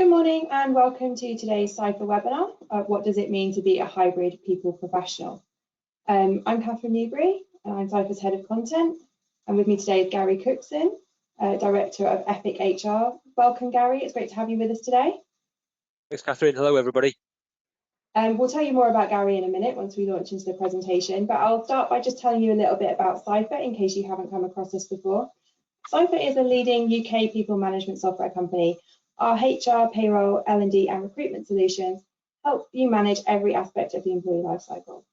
Good morning and welcome to today's Ciphr webinar. What does it mean to be a hybrid people professional? I'm Catherine Newbury and I'm Ciphr's Head of Content. And with me today is Gary Cookson, Director of Epic HR. Welcome, Gary. It's great to have you with us today. Thanks, Catherine. Hello, everybody. We'll tell you more about Gary in a minute once we launch into the presentation, but I'll start by just telling you a little bit about Ciphr in case you haven't come across us before. Ciphr is a leading UK people management software company. Our HR, payroll, L&D and recruitment solutions help you manage every aspect of the employee lifecycle.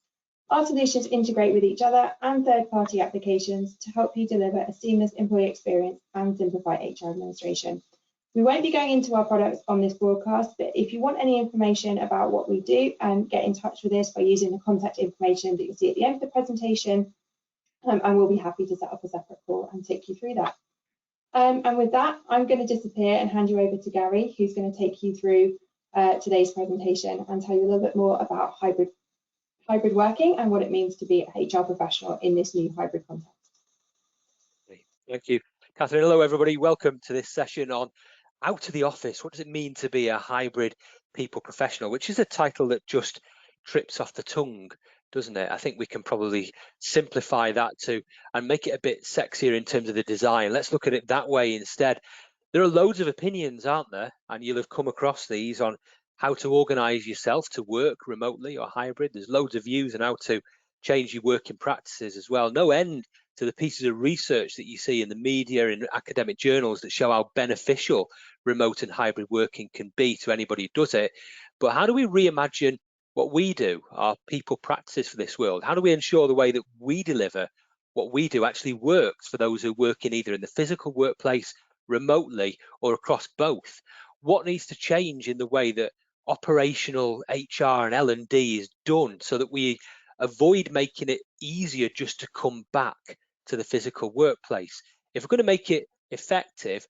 Our solutions integrate with each other and third-party applications to help you deliver a seamless employee experience and simplify HR administration. We won't be going into our products on this broadcast, but if you want any information about what we do, get in touch with us by using the contact information that you'll see at the end of the presentation, and we'll be happy to set up a separate call and take you through that. And with that, I'm going to disappear and hand you over to Gary, who's going to take you through today's presentation and tell you a little bit more about hybrid working and what it means to be a HR professional in this new hybrid context. Thank you, Catherine. Hello, everybody. Welcome to this session on out of the office. What does it mean to be a hybrid people professional, which is a title that just trips off the tongue, doesn't it? I think we can probably simplify that too and make it a bit sexier in terms of the design. Let's look at it that way instead. There are loads of opinions, aren't there? And you'll have come across these on how to organise yourself to work remotely or hybrid. There's loads of views on how to change your working practices as well. No end to the pieces of research that you see in the media and academic journals that show how beneficial remote and hybrid working can be to anybody who does it. But how do we reimagine what we do, our people practices for this world? How do we ensure the way that we deliver what we do actually works for those who work in either in the physical workplace, remotely, or across both? What needs to change in the way that operational HR and L&D is done so that we avoid making it easier just to come back to the physical workplace? If we're going to make it effective,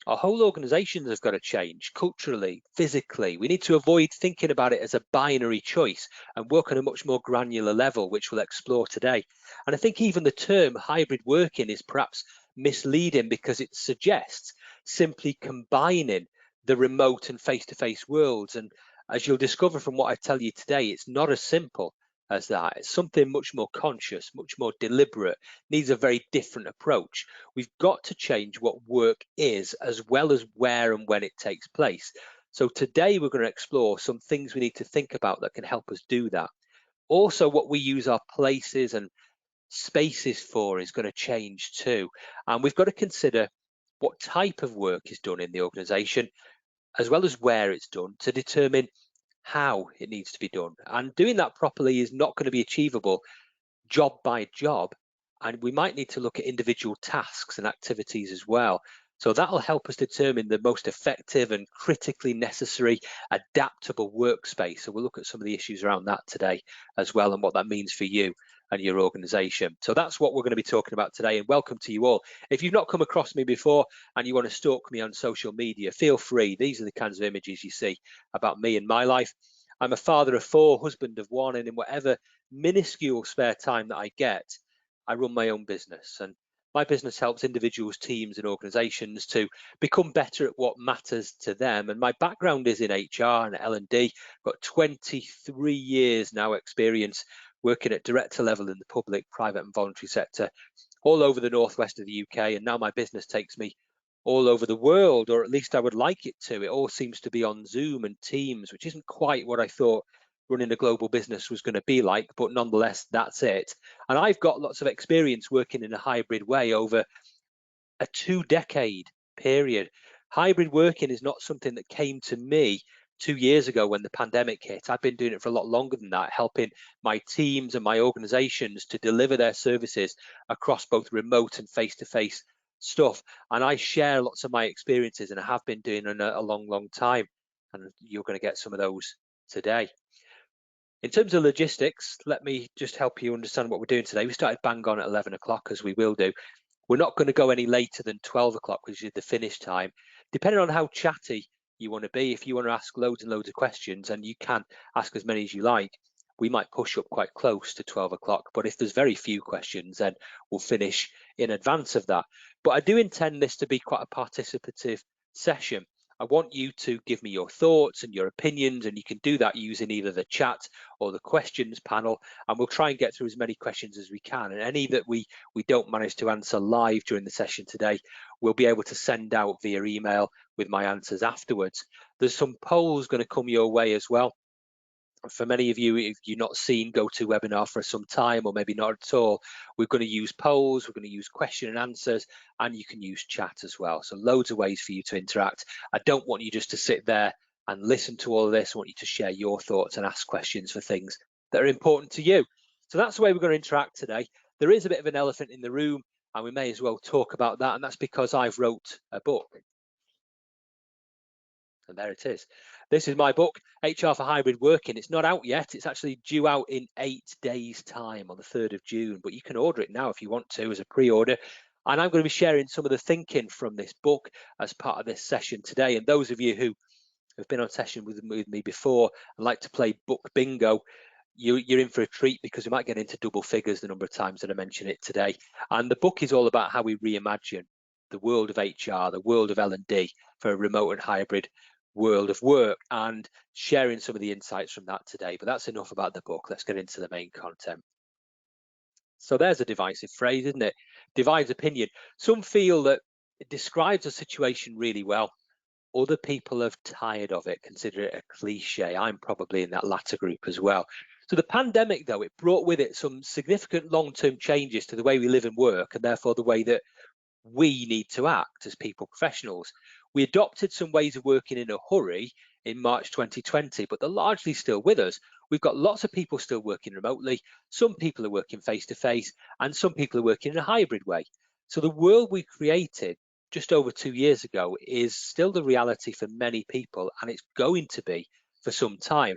our whole organizations have got to change culturally, physically. We need to avoid thinking about it as a binary choice and work on a much more granular level, which we'll explore today. And I think even the term hybrid working is perhaps misleading because it suggests simply combining the remote and face-to-face worlds. And as you'll discover from what I tell you today, it's not as simple as that. It's something much more conscious, much more deliberate, needs a very different approach. We've got to change what work is as well as where and when it takes place. So today we're going to explore some things we need to think about that can help us do that. Also, what we use our places and spaces for is going to change too. And we've got to consider what type of work is done in the organization as well as where it's done to determine how it needs to be done. And doing that properly is not going to be achievable job by job, and we might need to look at individual tasks and activities as well. So that'll help us determine the most effective and critically necessary adaptable workspace. So we'll look at some of the issues around that today as well and what that means for you and your organization. So that's what we're going to be talking about today, and welcome to you all. If you've not come across me before and you want to stalk me on social media, feel free. These are the kinds of images you see about me and my life. I'm a father of 4, husband of 1, and in whatever minuscule spare time that I get, I run my own business. And my business helps individuals, teams and organizations to become better at what matters to them. And my background is in HR and L&D. Got 23 years now experience working at director level in the public, private and voluntary sector all over the northwest of the UK. And now my business takes me all over the world, or at least I would like it to. It all seems to be on Zoom and Teams, which isn't quite what I thought running a global business was going to be like, but nonetheless, that's it. And I've got lots of experience working in a hybrid way over a 2-decade period. Hybrid working is not something that came to me 2 years ago when the pandemic hit. I've been doing it for a lot longer than that, helping my teams and my organizations to deliver their services across both remote and face-to-face stuff. And I share lots of my experiences, and I have been doing it a long time. And you're going to get some of those today. In terms of logistics, let me just help you understand what we're doing today. We started bang on at 11 o'clock, as we will do. We're not going to go any later than 12 o'clock, which is the finish time. Depending on how chatty you want to be, if you want to ask loads and loads of questions, and you can ask as many as you like, we might push up quite close to 12 o'clock. But if there's very few questions, then we'll finish in advance of that. But I do intend this to be quite a participative session. I want you to give me your thoughts and your opinions, and you can do that using either the chat or the questions panel, and we'll try and get through as many questions as we can. And any that we don't manage to answer live during the session today, we'll be able to send out via email with my answers afterwards. There's some polls going to come your way as well. For many of you, if you've not seen GoToWebinar for some time, or maybe not at all, we're going to use polls, we're going to use question and answers, and you can use chat as well. So loads of ways for you to interact. I don't want you just to sit there and listen to all of this. I want you to share your thoughts and ask questions for things that are important to you. So that's the way we're going to interact today. There is a bit of an elephant in the room, and we may as well talk about that, and that's because I've wrote a book. And there it is. This is my book, HR for Hybrid Working. It's not out yet. It's actually due out in 8 days' time on the 3rd of June, but you can order it now if you want to as a pre-order. And I'm going to be sharing some of the thinking from this book as part of this session today. And those of you who have been on session with me before and like to play book bingo, you're in for a treat, because we might get into double figures the number of times that I mention it today. And the book is all about how we reimagine the world of HR, the world of L&D for a remote and hybrid world of work, and sharing some of the insights from that today. But that's enough about the book. Let's get into the main content. So there's a divisive phrase, isn't it? Divides opinion. Some feel that it describes a situation really well. Other people are tired of it, consider it a cliche. I'm probably in that latter group as well. So the pandemic, though, it brought with it some significant long-term changes to the way we live and work, and therefore the way that we need to act as people professionals. We adopted some ways of working in a hurry in March 2020, but they're largely still with us. We've got lots of people still working remotely. Some people are working face-to-face, and some people are working in a hybrid way. So the world we created just over 2 years ago is still the reality for many people, and it's going to be for some time.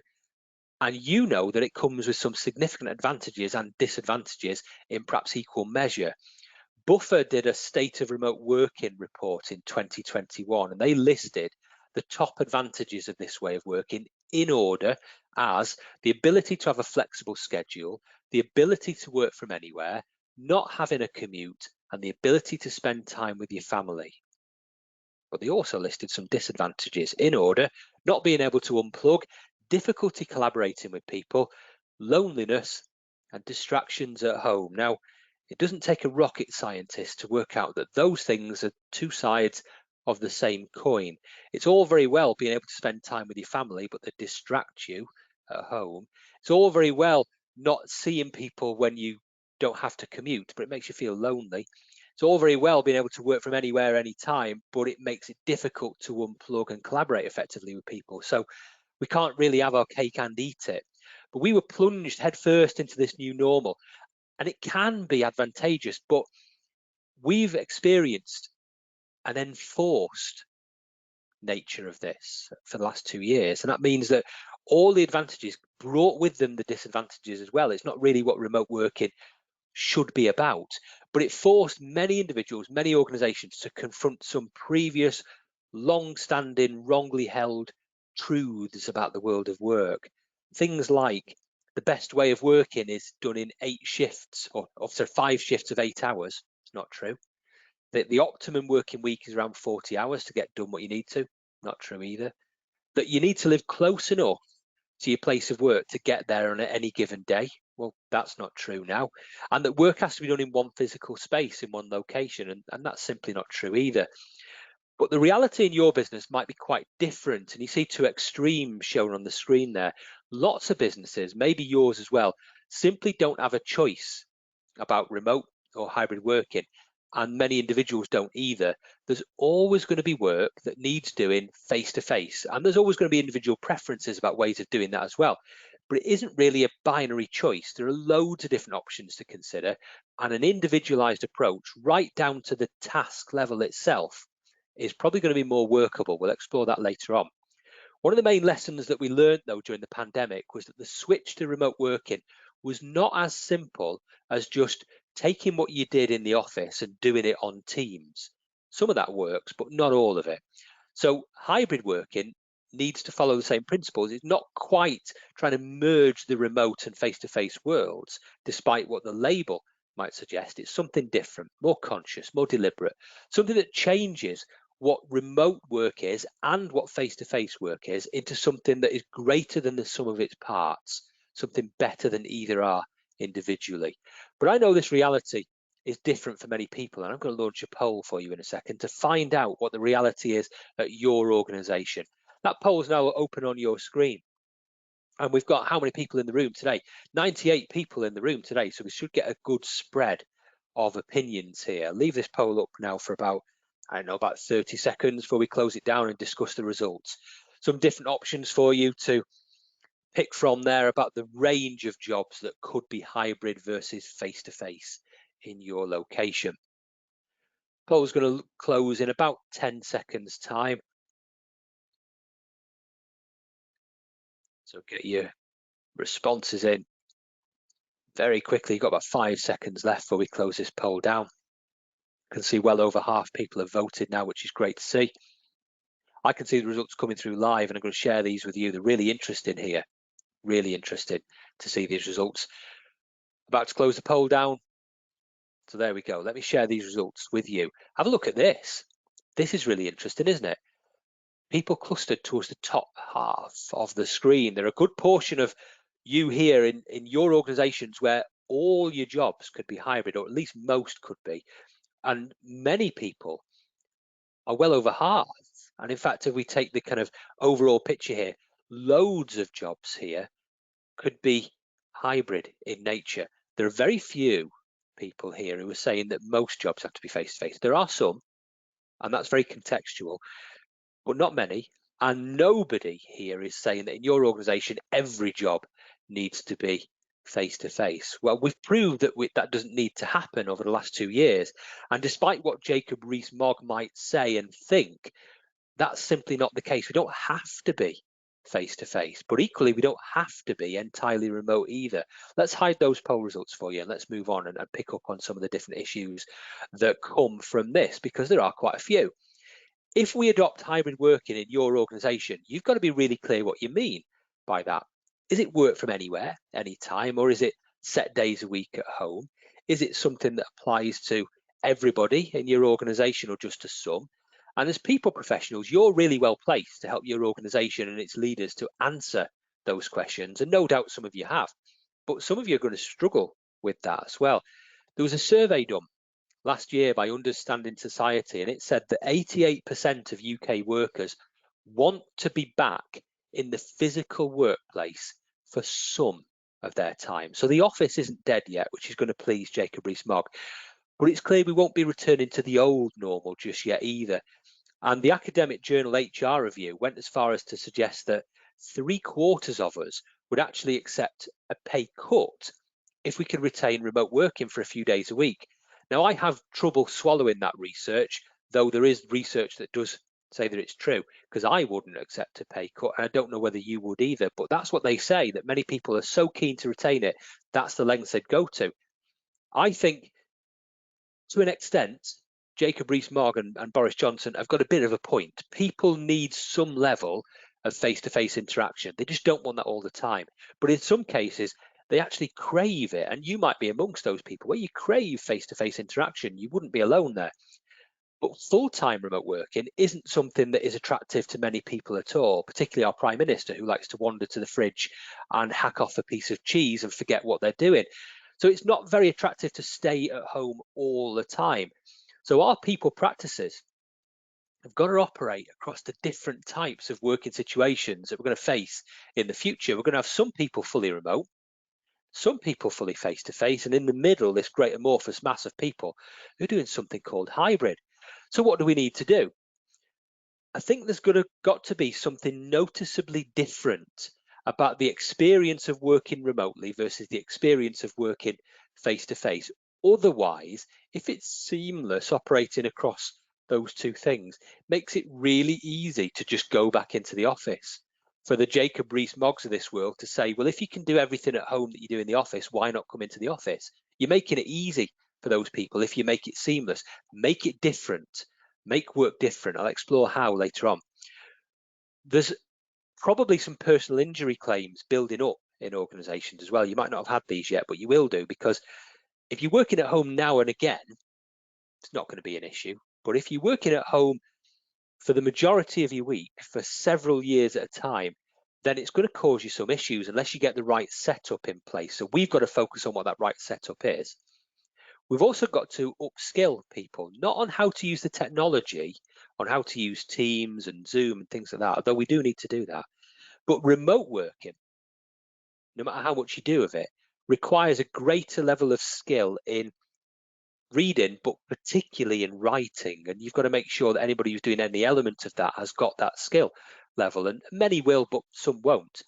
And you know that it comes with some significant advantages and disadvantages in perhaps equal measure. Buffer did a state of remote working report in 2021, and they listed the top advantages of this way of working in order as the ability to have a flexible schedule, the ability to work from anywhere, not having a commute, and the ability to spend time with your family. But they also listed some disadvantages in order: not being able to unplug, difficulty collaborating with people, loneliness, and distractions at home. Now, it doesn't take a rocket scientist to work out that those things are two sides of the same coin. It's all very well being able to spend time with your family, but they distract you at home. It's all very well not seeing people when you don't have to commute, but it makes you feel lonely. It's all very well being able to work from anywhere, anytime, but it makes it difficult to unplug and collaborate effectively with people. So we can't really have our cake and eat it. But we were plunged headfirst into this new normal, and it can be advantageous, but we've experienced an enforced nature of this for the last 2 years. And that means that all the advantages brought with them the disadvantages as well. It's not really what remote working should be about, but it forced many individuals, many organizations to confront some previous long-standing, wrongly held truths about the world of work. Things like the best way of working is done in 8 shifts, or 5 shifts of 8 hours. It's not true. The optimum working week is around 40 hours to get done what you need to. Not true either. That you need to live close enough to your place of work to get there on any given day. Well, that's not true now. And that work has to be done in one physical space, in one location, and that's simply not true either. But the reality in your business might be quite different, and you see 2 extremes shown on the screen there. Lots of businesses, maybe yours as well, simply don't have a choice about remote or hybrid working, and many individuals don't either. There's always going to be work that needs doing face-to-face, and there's always going to be individual preferences about ways of doing that as well. But it isn't really a binary choice. There are loads of different options to consider, and an individualized approach right down to the task level itself is probably going to be more workable. We'll explore that later on. One of the main lessons that we learned, though, during the pandemic was that the switch to remote working was not as simple as just taking what you did in the office and doing it on Teams. Some of that works, but not all of it. So hybrid working needs to follow the same principles. It's not quite trying to merge the remote and face-to-face worlds, despite what the label might suggest. It's something different, more conscious, more deliberate, something that changes what remote work is and what face-to-face work is into something that is greater than the sum of its parts, something better than either are individually. But I know this reality is different for many people, and I'm going to launch a poll for you in a second to find out what the reality is at your organisation. That poll is now open on your screen. And we've got how many people in the room today? 98 people in the room today, so we should get a good spread of opinions here. Leave this poll up now for about, I don't know, about 30 seconds before we close it down and discuss the results. Some different options for you to pick from there about the range of jobs that could be hybrid versus face-to-face in your location. Poll's going to close in about 10 seconds time. So get your responses in very quickly. You've got about 5 seconds left before we close this poll down. I can see well over half people have voted now, which is great to see. I can see the results coming through live, and I'm going to share these with you. They're really interesting here, really interested to see these results. About to close the poll down. So there we go. Let me share these results with you. Have a look at this. This is really interesting, isn't it? People clustered towards the top half of the screen. There are a good portion of you here in your organizations where all your jobs could be hybrid, or at least most could be. And many people are well over half. And in fact, if we take the kind of overall picture here, loads of jobs here could be hybrid in nature. There are very few people here who are saying that most jobs have to be face-to-face. There are some, and that's very contextual, but not many. And nobody here is saying that in your organization, every job needs to be face-to-face. Well, we've proved that that doesn't need to happen over the last 2 years. And despite what Jacob Rees-Mogg might say and think, that's simply not the case. We don't have to be face-to-face, but equally, we don't have to be entirely remote either. Let's hide those poll results for you, and let's move on and pick up on some of the different issues that come from this, because there are quite a few. If we adopt hybrid working in your organization, you've got to be really clear what you mean by that. Is it work from anywhere, anytime, or is it set days a week at home? Is it something that applies to everybody in your organization or just to some? And as people professionals, you're really well placed to help your organization and its leaders to answer those questions. And no doubt some of you have, but some of you are going to struggle with that as well. There was a survey done last year by Understanding Society, and it said that 88% of UK workers want to be back in the physical workplace for some of their time. So the office isn't dead yet, which is going to please Jacob Rees-Mogg, but it's clear we won't be returning to the old normal just yet either. And the academic journal HR Review went as far as to suggest that 3/4 of us would actually accept a pay cut if we could retain remote working for a few days a week. Now, I have trouble swallowing that research, though there is research that does say that it's true, because I wouldn't accept a pay cut, and I don't know whether you would either, but that's what they say, that many people are so keen to retain it, that's the lengths they'd go to. I think, to an extent, Jacob Rees-Mogg and Boris Johnson have got a bit of a point. People need some level of face-to-face interaction. They just don't want that all the time. But in some cases, they actually crave it, and you might be amongst those people where you crave face-to-face interaction. You wouldn't be alone there. But full-time remote working isn't something that is attractive to many people at all, particularly our Prime Minister, who likes to wander to the fridge and hack off a piece of cheese and forget what they're doing. So it's not very attractive to stay at home all the time. So our people practices have got to operate across the different types of working situations that we're going to face in the future. We're going to have some people fully remote, some people fully face-to-face, and in the middle, this great amorphous mass of people who are doing something called hybrid. So what do we need to do? I think there's got to be something noticeably different about the experience of working remotely versus the experience of working face-to-face. Otherwise, if it's seamless operating across those two things, makes it really easy to just go back into the office. For the Jacob Rees-Moggs of this world to say, well, if you can do everything at home that you do in the office, why not come into the office? You're making it easy for those people if you make it seamless, make it different, make work different. I'll explore how later on. There's probably some personal injury claims building up in organizations as well. You might not have had these yet, but you will do, because if you're working at home now and again, it's not going to be an issue. But if you're working at home for the majority of your week for several years at a time, then it's going to cause you some issues unless you get the right setup in place. So we've got to focus on what that right setup is. We've also got to upskill people, not on how to use the technology, on how to use Teams and Zoom and things like that, although we do need to do that. But remote working, no matter how much you do of it, requires a greater level of skill in reading, but particularly in writing. And you've got to make sure that anybody who's doing any element of that has got that skill level. And many will, but some won't.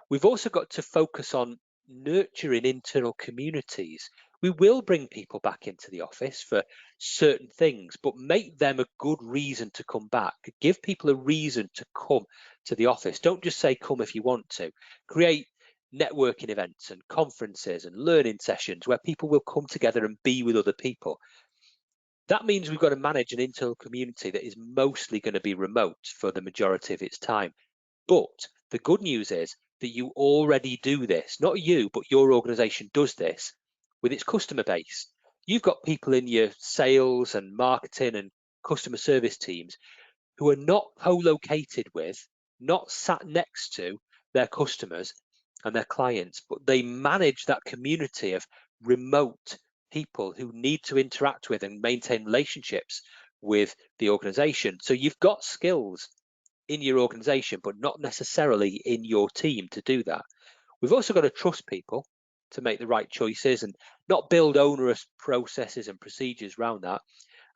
We've also got to focus on nurturing internal communities. We will bring people back into the office for certain things, but make them a good reason to come back. Give people a reason to come to the office. Don't just say come if you want to. Create networking events and conferences and learning sessions where people will come together and be with other people. That means we've got to manage an internal community that is mostly going to be remote for the majority of its time. But the good news is that you already do this, not you, but your organization does this with its customer base. You've got people in your sales and marketing and customer service teams who are not co-located with, not sat next to their customers and their clients, but they manage that community of remote people who need to interact with and maintain relationships with the organization. So you've got skills in your organization, but not necessarily in your team to do that. We've also got to trust people to make the right choices and not build onerous processes and procedures around that,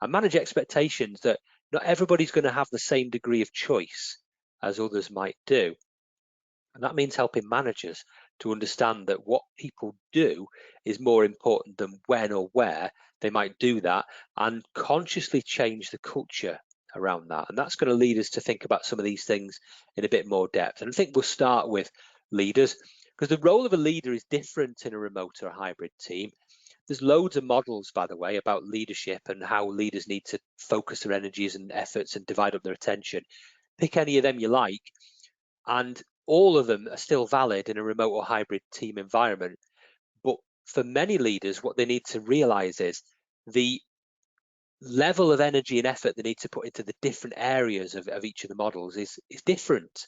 and manage expectations that not everybody's going to have the same degree of choice as others might do. And that means helping managers to understand that what people do is more important than when or where they might do that, and consciously change the culture around that. And that's going to lead us to think about some of these things in a bit more depth. And I think we'll start with leaders, because the role of a leader is different in a remote or a hybrid team. There's loads of models, by the way, about leadership and how leaders need to focus their energies and efforts and divide up their attention. Pick any of them you like, and all of them are still valid in a remote or hybrid team environment. But for many leaders, what they need to realize is the level of energy and effort they need to put into the different areas of each of the models is different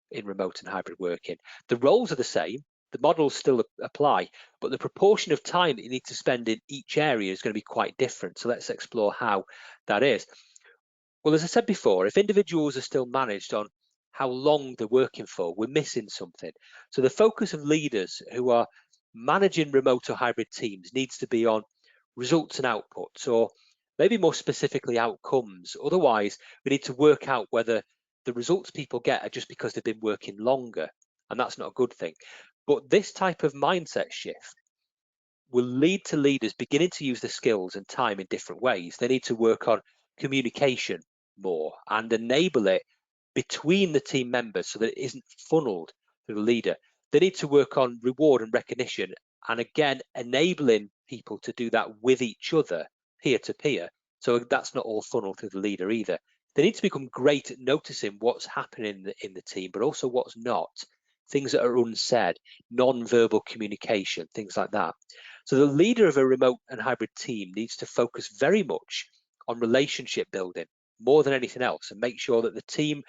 in remote and hybrid working. The roles are the same, the models still apply, but the proportion of time that you need to spend in each area is going to be quite different. So let's explore how that is. Well, as I said before, if individuals are still managed on how long they're working for, we're missing something. So the focus of leaders who are managing remote or hybrid teams needs to be on results and outputs, or maybe more specifically outcomes. Otherwise, we need to work out whether the results people get are just because they've been working longer, and that's not a good thing. But this type of mindset shift will lead to leaders beginning to use the skills and time in different ways. They need to work on communication more and enable it between the team members so that it isn't funneled through the leader. They need to work on reward and recognition, and again, enabling people to do that with each other, peer to peer. So that's not all funneled through the leader either. They need to become great at noticing what's happening in the team, but also what's not, things that are unsaid, non-verbal communication, things like that. So the leader of a remote and hybrid team needs to focus very much on relationship building more than anything else, and make sure that the team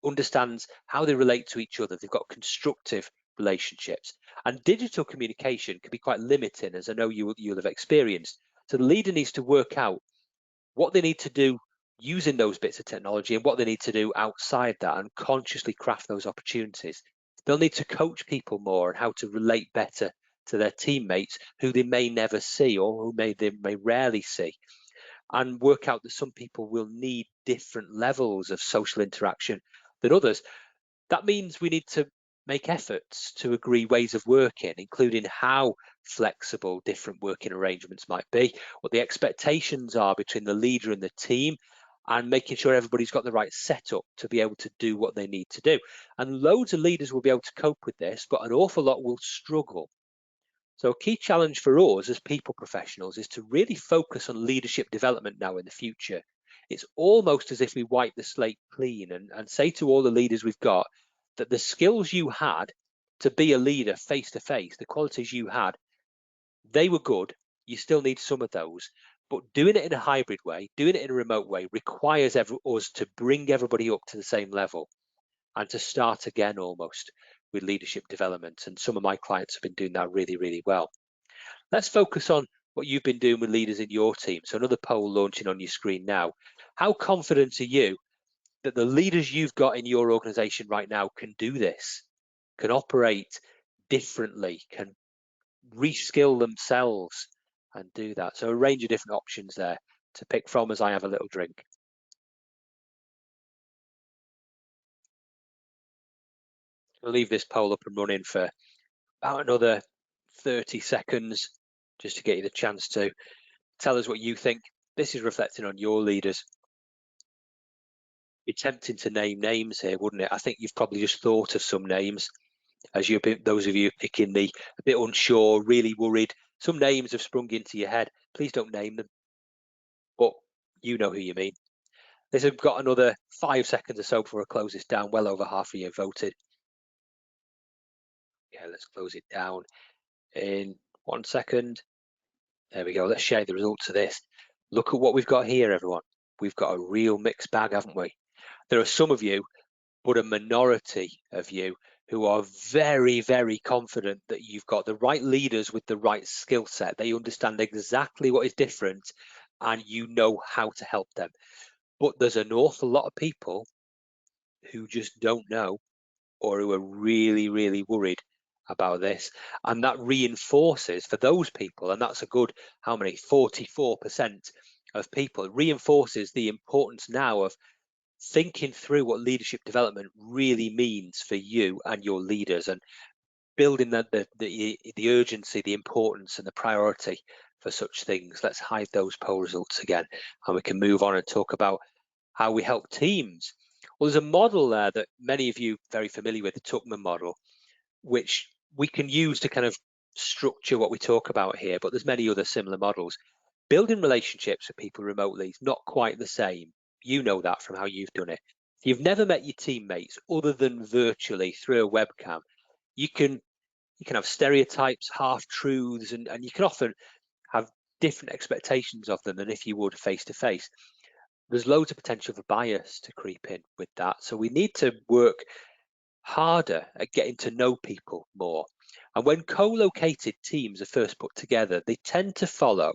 understands how they relate to each other. They've got constructive relationships. And digital communication can be quite limiting, as I know you'll have experienced. So the leader needs to work out what they need to do using those bits of technology and what they need to do outside that, and consciously craft those opportunities. They'll need to coach people more on how to relate better to their teammates who they may never see, or who they may rarely see, and work out that some people will need different levels of social interaction than others. That means we need to make efforts to agree ways of working, including how flexible different working arrangements might be, what the expectations are between the leader and the team, and making sure everybody's got the right setup to be able to do what they need to do. And loads of leaders will be able to cope with this, but an awful lot will struggle. So a key challenge for us as people professionals is to really focus on leadership development now in the future. It's almost as if we wipe the slate clean and say to all the leaders we've got that the skills you had to be a leader face to face, the qualities you had, they were good. You still need some of those, But doing it in a hybrid way, doing it in a remote way, requires us to bring everybody up to the same level and to start again almost with leadership development. And some of my clients have been doing that really, really well. Let's focus on what you've been doing with leaders in your team. So another poll launching on your screen now. How confident are you that the leaders you've got in your organization right now can do this, can operate differently, can reskill themselves and do that? So a range of different options there to pick from as I have a little drink. I'll leave this poll up and running for about another 30 seconds just to get you the chance to tell us what you think. This is reflecting on your leaders. Be tempting to name names here, wouldn't it? I think you've probably just thought of some names as those of you picking the a bit unsure, really worried. Some names have sprung into your head. Please don't name them, but you know who you mean. This has got another 5 seconds or so before I close this down. Well over half of you voted. Yeah, let's close it down in 1 second. There we go. Let's share the results of this. Look at what we've got here, everyone. We've got a real mixed bag, haven't we? There are some of you, but a minority of you, who are very, very confident that you've got the right leaders with the right skill set. They understand exactly what is different and you know how to help them. But there's an awful lot of people who just don't know, or who are really, really worried about this. And that reinforces for those people, and that's a good, how many, 44% of people, it reinforces the importance now of thinking through what leadership development really means for you and your leaders, and building the urgency, the importance and the priority for such things. Let's hide those poll results again and we can move on and talk about how we help teams. Well, there's a model there that many of you are very familiar with, the Tuckman model, which we can use to kind of structure what we talk about here, but there's many other similar models. Building relationships with people remotely is not quite the same. You know that from how you've done it. If you've never met your teammates other than virtually through a webcam, you can have stereotypes, half truths, and you can often have different expectations of them than if you would face to face. There's loads of potential for bias to creep in with that. So we need to work harder at getting to know people more. And when co-located teams are first put together, they tend to follow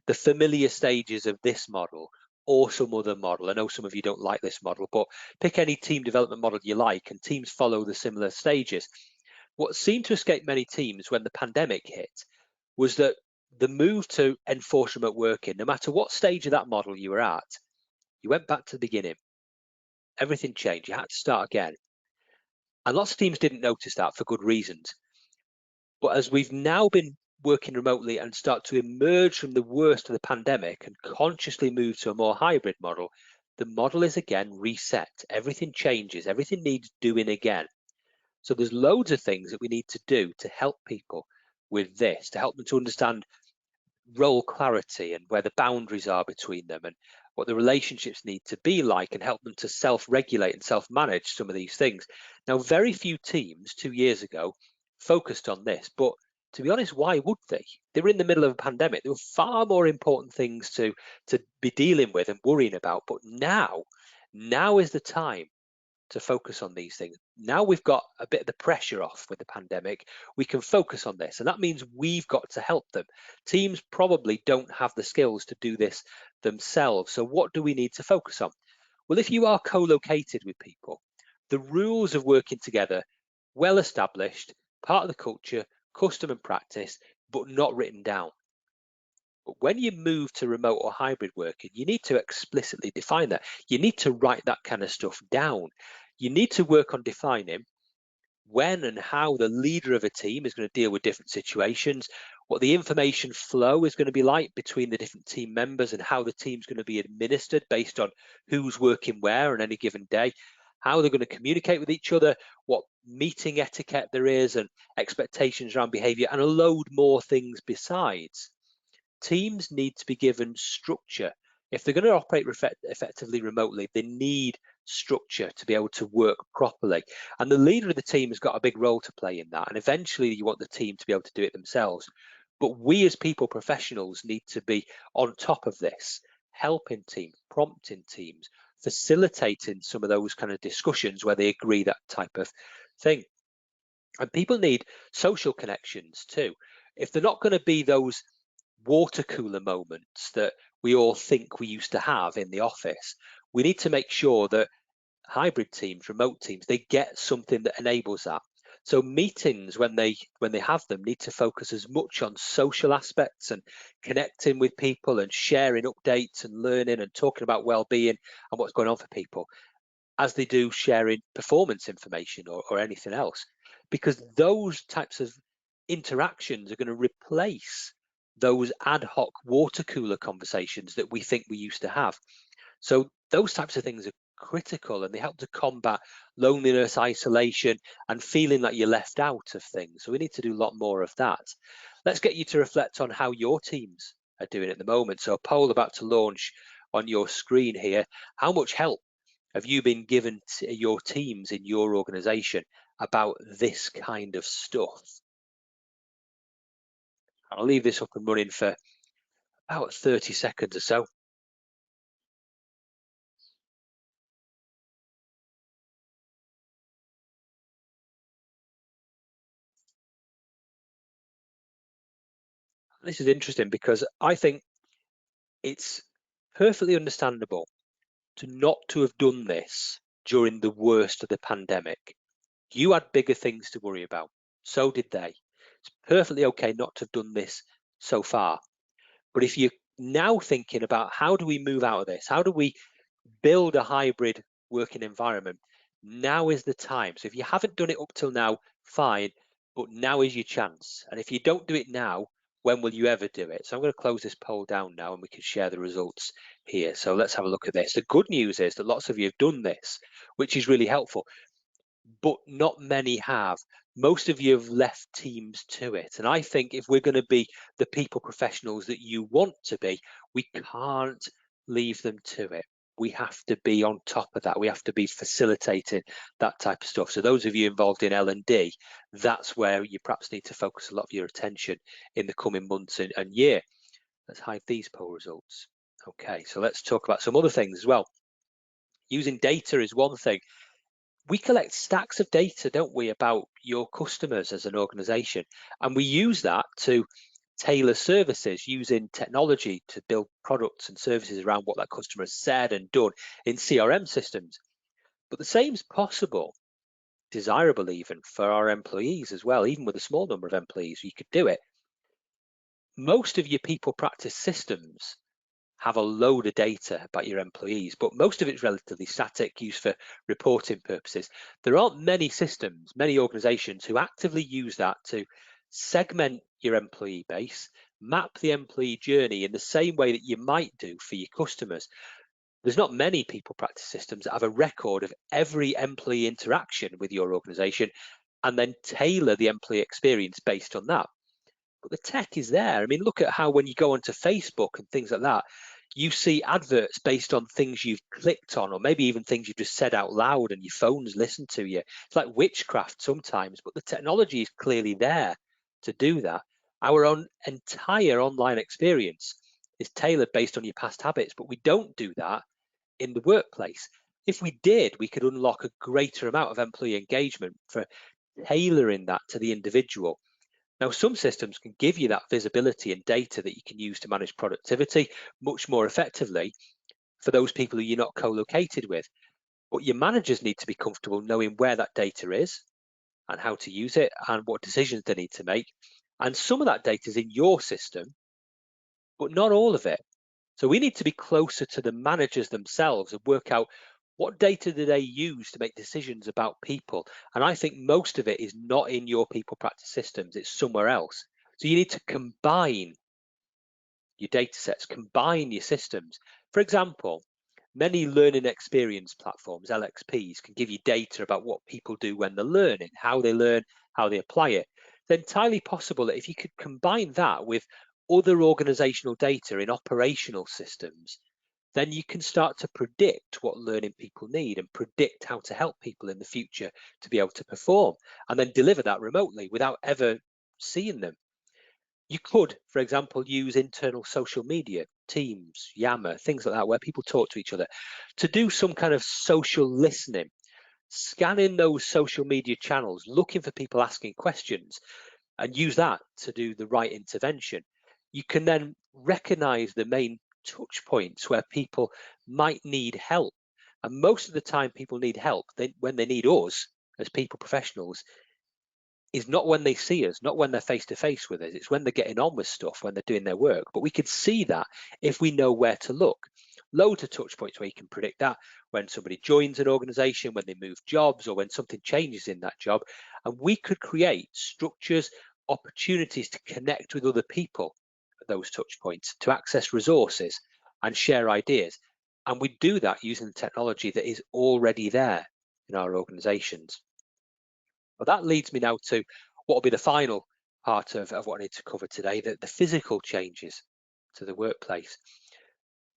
the familiar stages of this model or some other model. I know some of you don't like this model, but pick any team development model you like and teams follow the similar stages. What seemed to escape many teams when the pandemic hit was that the move to enforce remote working, no matter what stage of that model you were at, you went back to the beginning. Everything changed. You had to start again. And lots of teams didn't notice that for good reasons. But as we've now been working remotely and start to emerge from the worst of the pandemic and consciously move to a more hybrid model, the model is again reset. Everything changes. Everything needs doing again. So there's loads of things that we need to do to help people with this, to help them to understand role clarity and where the boundaries are between them and what the relationships need to be like, and help them to self-regulate and self-manage some of these things. Now, very few teams 2 years ago focused on this, but to be honest, why would they? They were in the middle of a pandemic. There were far more important things to be dealing with and worrying about. But now is the time to focus on these things. Now we've got a bit of the pressure off with the pandemic, we can focus on this, and that means we've got to help them. Teams probably don't have the skills to do this themselves, so what do we need to focus on? Well, if you are co-located with people, the rules of working together, well established, part of the culture, custom and practice, but not written down. But when you move to remote or hybrid working, you need to explicitly define that. You need to write that kind of stuff down. You need to work on defining when and how the leader of a team is going to deal with different situations, what the information flow is going to be like between the different team members, and how the team's going to be administered based on who's working where on any given day, how they're going to communicate with each other, what meeting etiquette there is, and expectations around behavior, and a load more things besides. Teams need to be given structure. If they're going to operate effectively remotely, they need structure to be able to work properly. And the leader of the team has got a big role to play in that. And eventually you want the team to be able to do it themselves. But we as people professionals need to be on top of this, helping teams, prompting teams, facilitating some of those kind of discussions where they agree that type of thing. And people need social connections too. If they're not going to be those water cooler moments that we all think we used to have in the office, we need to make sure that hybrid teams, remote teams, they get something that enables that. So meetings, when they have them, need to focus as much on social aspects and connecting with people and sharing updates and learning and talking about well-being and what's going on for people, as they do sharing performance information or anything else, because those types of interactions are going to replace those ad hoc water cooler conversations that we think we used to have. So those types of things are critical, and they help to combat loneliness, isolation, and feeling like you're left out of things. So we need to do a lot more of that. Let's get you to reflect on how your teams are doing at the moment. So a poll about to launch on your screen here. How much help have you been given to your teams in your organization about this kind of stuff? I'll leave this up and running for about 30 seconds or so. This is interesting because I think it's perfectly understandable to not to have done this during the worst of the pandemic. You had bigger things to worry about. So did they. It's perfectly okay not to have done this so far. But if you're now thinking about how do we move out of this? How do we build a hybrid working environment? Now is the time. So if you haven't done it up till now, fine, but now is your chance. And if you don't do it now, when will you ever do it? So I'm going to close this poll down now and we can share the results here. So let's have a look at this. The good news is that lots of you have done this, which is really helpful, but not many have. Most of you have left teams to it. And I think if we're going to be the people professionals that you want to be, we can't leave them to it. We have to be on top of that. We have to be facilitating that type of stuff. So those of you involved in L&D, that's where you perhaps need to focus a lot of your attention in the coming months and year. Let's hide these poll results. Okay, so let's talk about some other things as well. Using data is one thing. We collect stacks of data, don't we, about your customers as an organization, and we use that to tailor services using technology to build products and services around what that customer has said and done in CRM systems. But the same is possible, desirable even, for our employees as well. Even with a small number of employees, you could do it. Most of your people practice systems have a load of data about your employees, but most of it's relatively static, used for reporting purposes. There aren't many systems, many organizations who actively use that to segment your employee base, map the employee journey in the same way that you might do for your customers. There's not many people practice systems that have a record of every employee interaction with your organization and then tailor the employee experience based on that. But the tech is there. I mean, look at how when you go onto Facebook and things like that, you see adverts based on things you've clicked on, or maybe even things you've just said out loud and your phone's listen to you. It's like witchcraft sometimes, but the technology is clearly there to do that. Our own entire online experience is tailored based on your past habits, but we don't do that in the workplace. If we did, we could unlock a greater amount of employee engagement for tailoring that to the individual. Now, some systems can give you that visibility and data that you can use to manage productivity much more effectively for those people who you're not co-located with. But your managers need to be comfortable knowing where that data is and how to use it and what decisions they need to make. And some of that data is in your system, but not all of it. So we need to be closer to the managers themselves and work out what data do they use to make decisions about people. And I think most of it is not in your people practice systems, it's somewhere else. So you need to combine your data sets, combine your systems. For example, many learning experience platforms, LXPs, can give you data about what people do when they're learning, how they learn, how they apply it. It's entirely possible that if you could combine that with other organizational data in operational systems, then you can start to predict what learning people need and predict how to help people in the future to be able to perform, and then deliver that remotely without ever seeing them. You could, for example, use internal social media, Teams, Yammer, things like that, where people talk to each other, to do some kind of social listening, scanning those social media channels, looking for people asking questions, and use that to do the right intervention. You can then recognize the main touch points where people might need help. And most of the time people need help when they need us as people professionals is not when they see us, not when they're face to face with us. It's when they're getting on with stuff, when they're doing their work. But we could see that if we know where to look. Loads of touch points where you can predict that when somebody joins an organization, when they move jobs, or when something changes in that job. And we could create structures, opportunities to connect with other people at those touch points, to access resources and share ideas. And we do that using the technology that is already there in our organizations. Well, that leads me now to what will be the final part of what I need to cover today, the physical changes to the workplace.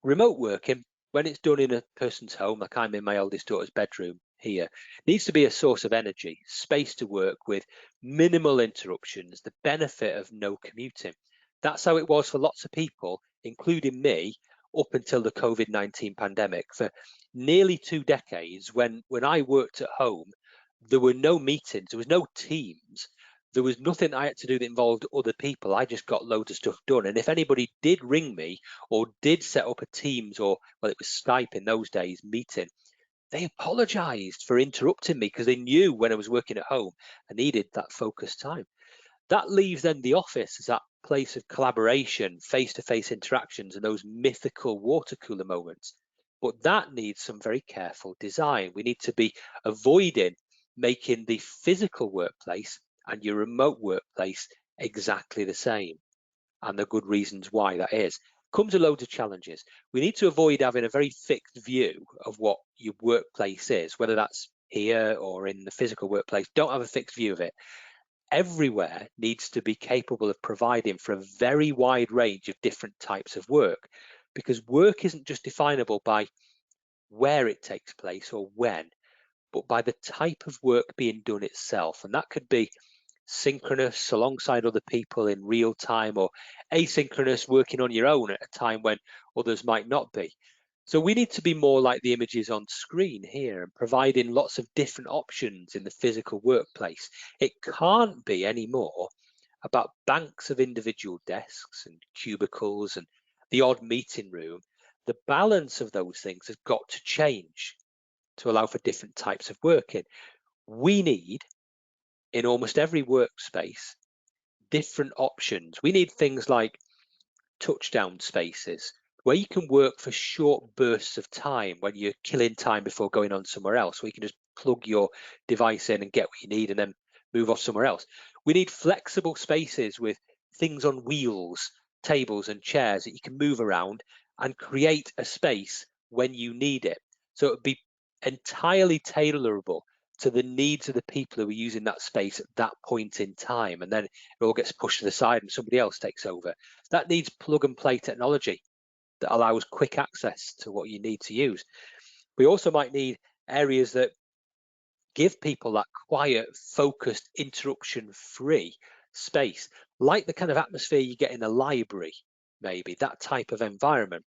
Remote working, when it's done in a person's home, like I'm in my eldest daughter's bedroom here, needs to be a source of energy, space to work with, minimal interruptions, the benefit of no commuting. That's how it was for lots of people, including me, up until the COVID-19 pandemic. For nearly 2 decades, when I worked at home, there were no meetings, there was no Teams, there was nothing I had to do that involved other people. I just got loads of stuff done. And if anybody did ring me or did set up a Teams, or, well, it was Skype in those days, meeting, they apologized for interrupting me because they knew when I was working at home, I needed that focused time. That leaves then the office as that place of collaboration, face-to-face interactions, and those mythical water cooler moments. But that needs some very careful design. We need to be avoiding making the physical workplace and your remote workplace exactly the same. And the good reasons why that is. Comes with loads of challenges. We need to avoid having a very fixed view of what your workplace is, whether that's here or in the physical workplace. Don't have a fixed view of it. Everywhere needs to be capable of providing for a very wide range of different types of work, because work isn't just definable by where it takes place or when, but by the type of work being done itself. And that could be synchronous alongside other people in real time, or asynchronous working on your own at a time when others might not be. So we need to be more like the images on screen here and providing lots of different options in the physical workplace. It can't be anymore about banks of individual desks and cubicles and the odd meeting room. The balance of those things has got to change to allow for different types of working. We need, in almost every workspace, different options. We need things like touchdown spaces where you can work for short bursts of time when you're killing time before going on somewhere else, where you can just plug your device in and get what you need and then move off somewhere else. We need flexible spaces with things on wheels, tables and chairs that you can move around and create a space when you need it. So it would be entirely tailorable to the needs of the people who are using that space at that point in time, and then it all gets pushed to the side and somebody else takes over. That needs plug and play technology that allows quick access to what you need to use. We also might need areas that give people that quiet, focused, interruption-free space, like the kind of atmosphere you get in a library, maybe that type of environment.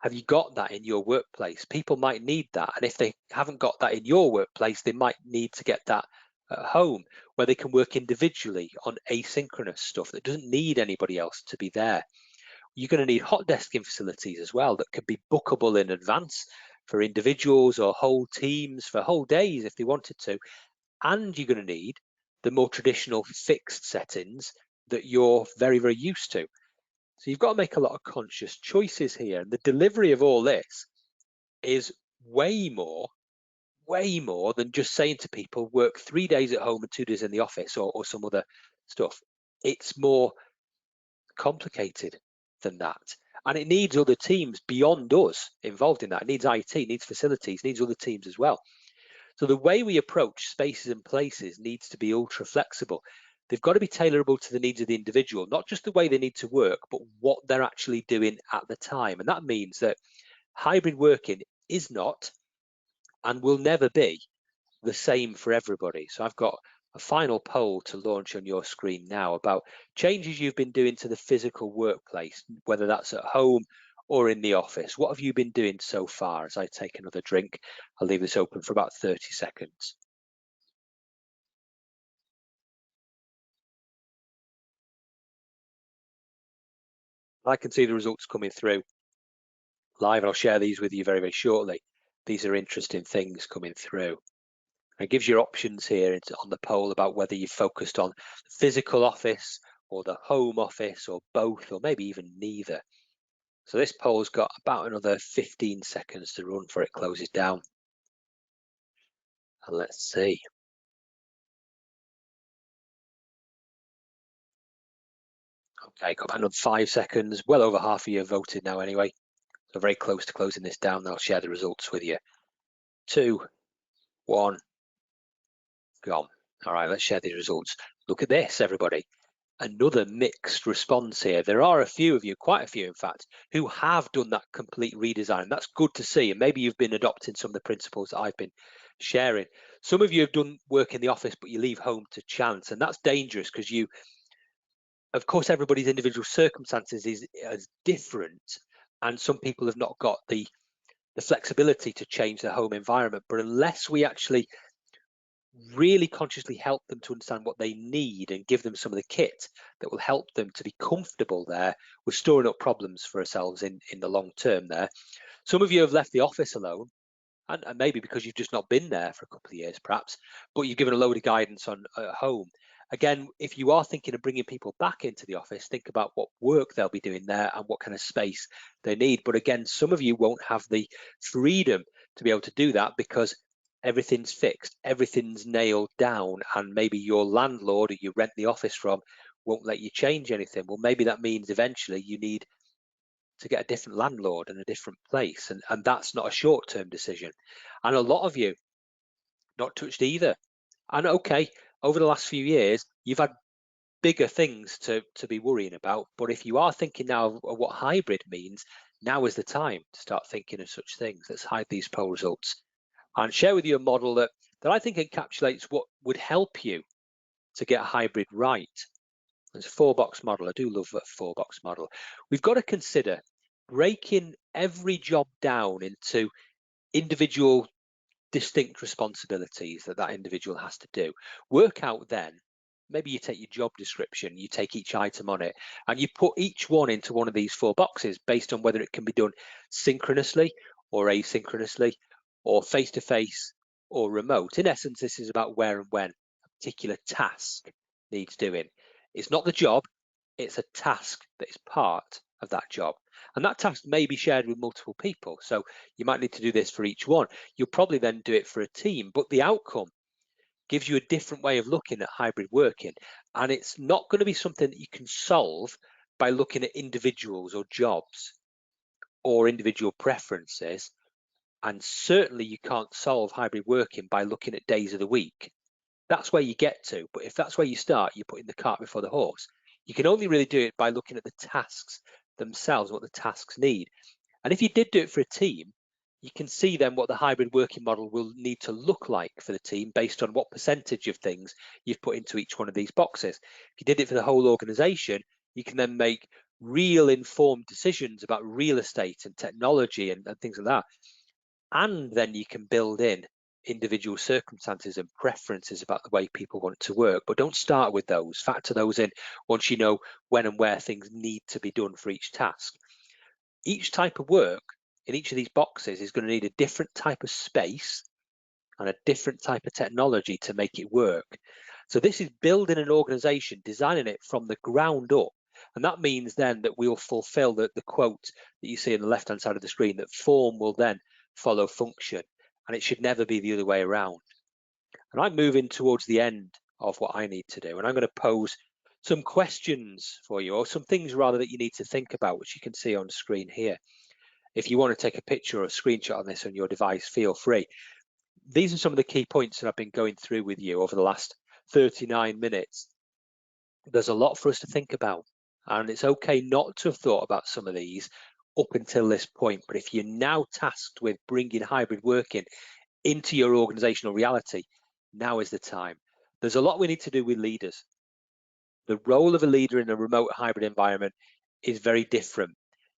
Have you got that in your workplace? People might need that. And if they haven't got that in your workplace, they might need to get that at home, where they can work individually on asynchronous stuff that doesn't need anybody else to be there. You're going to need hot desking facilities as well that could be bookable in advance for individuals or whole teams for whole days if they wanted to. And you're going to need the more traditional fixed settings that you're very, very used to. So you've got to make a lot of conscious choices here. And the delivery of all this is way more than just saying to people, work 3 days at home and 2 days in the office, or some other stuff. It's more complicated than that. And it needs other teams beyond us involved in that. It needs IT, needs facilities, needs other teams as well. So the way we approach spaces and places needs to be ultra flexible. They've got to be tailorable to the needs of the individual, not just the way they need to work, but what they're actually doing at the time. And that means that hybrid working is not and will never be the same for everybody. So I've got a final poll to launch on your screen now about changes you've been doing to the physical workplace, whether that's at home or in the office. What have you been doing so far? As I take another drink, I'll leave this open for about 30 seconds. I can see the results coming through live, and I'll share these with you very, very shortly. These are interesting things coming through. It gives you options here on the poll about whether you've focused on the physical office or the home office or both, or maybe even neither. So this poll's got about another 15 seconds to run before it closes down. And let's see. Okay, got about another 5 seconds. Well over half of you have voted now anyway. So very close to closing this down. I'll share the results with you. 2, 1, gone. All right, let's share the results. Look at this, everybody. Another mixed response here. There are a few of you, quite a few in fact, who have done that complete redesign. That's good to see, and maybe you've been adopting some of the principles that I've been sharing. Some of you have done work in the office, but you leave home to chance, and that's dangerous because of course, everybody's individual circumstances is different, and some people have not got the flexibility to change their home environment. But unless we actually really consciously help them to understand what they need and give them some of the kit that will help them to be comfortable there, we're storing up problems for ourselves in the long term there. Some of you have left the office alone, and maybe because you've just not been there for a couple of years perhaps, but you've given a load of guidance on at home. Again, if you are thinking of bringing people back into the office, think about what work they'll be doing there and what kind of space they need. But again, some of you won't have the freedom to be able to do that because everything's fixed, everything's nailed down, and maybe your landlord who you rent the office from won't let you change anything. Well, maybe that means eventually you need to get a different landlord and a different place, and that's not a short-term decision. And a lot of you not touched either. And okay, over the last few years you've had bigger things to be worrying about, but if you are thinking now of what hybrid means, now is the time to start thinking of such things. Let's hide these poll results and share with you a model that I think encapsulates what would help you to get a hybrid right. It's a 4-box model. I do love that 4-box model. We've got to consider breaking every job down into individual distinct responsibilities that individual has to do. Work out then, maybe you take your job description, you take each item on it, and you put each one into one of these 4 boxes based on whether it can be done synchronously or asynchronously, or face-to-face or remote. In essence, this is about where and when a particular task needs doing. It's not the job, it's a task that is part of that job. And that task may be shared with multiple people. So you might need to do this for each one. You'll probably then do it for a team, but the outcome gives you a different way of looking at hybrid working. And it's not going to be something that you can solve by looking at individuals or jobs or individual preferences. And certainly you can't solve hybrid working by looking at days of the week. That's where you get to. But if that's where you start, you're putting the cart before the horse. You can only really do it by looking at the tasks themselves, what the tasks need. And if you did do it for a team, you can see then what the hybrid working model will need to look like for the team based on what percentage of things you've put into each one of these boxes. If you did it for the whole organization, you can then make real informed decisions about real estate and technology and things like that. And then you can build in individual circumstances and preferences about the way people want to work. But don't start with those. Factor those in once you know when and where things need to be done for each task. Each type of work in each of these boxes is going to need a different type of space and a different type of technology to make it work. So this is building an organization, designing it from the ground up. And that means then that we'll fulfill the quote that you see on the left-hand side of the screen, that form will then follow function, and it should never be the other way around. And I'm moving towards the end of what I need to do, and I'm going to pose some questions for you, or some things rather that you need to think about, which you can see on screen here. If you want to take a picture or a screenshot on this on your device, feel free. These are some of the key points that I've been going through with you over the last 39 minutes. There's a lot for us to think about, and it's okay not to have thought about some of these up until this point. But if you're now tasked with bringing hybrid working into your organizational reality, now is the time. There's a lot we need to do with leaders. The role of a leader in a remote hybrid environment is very different.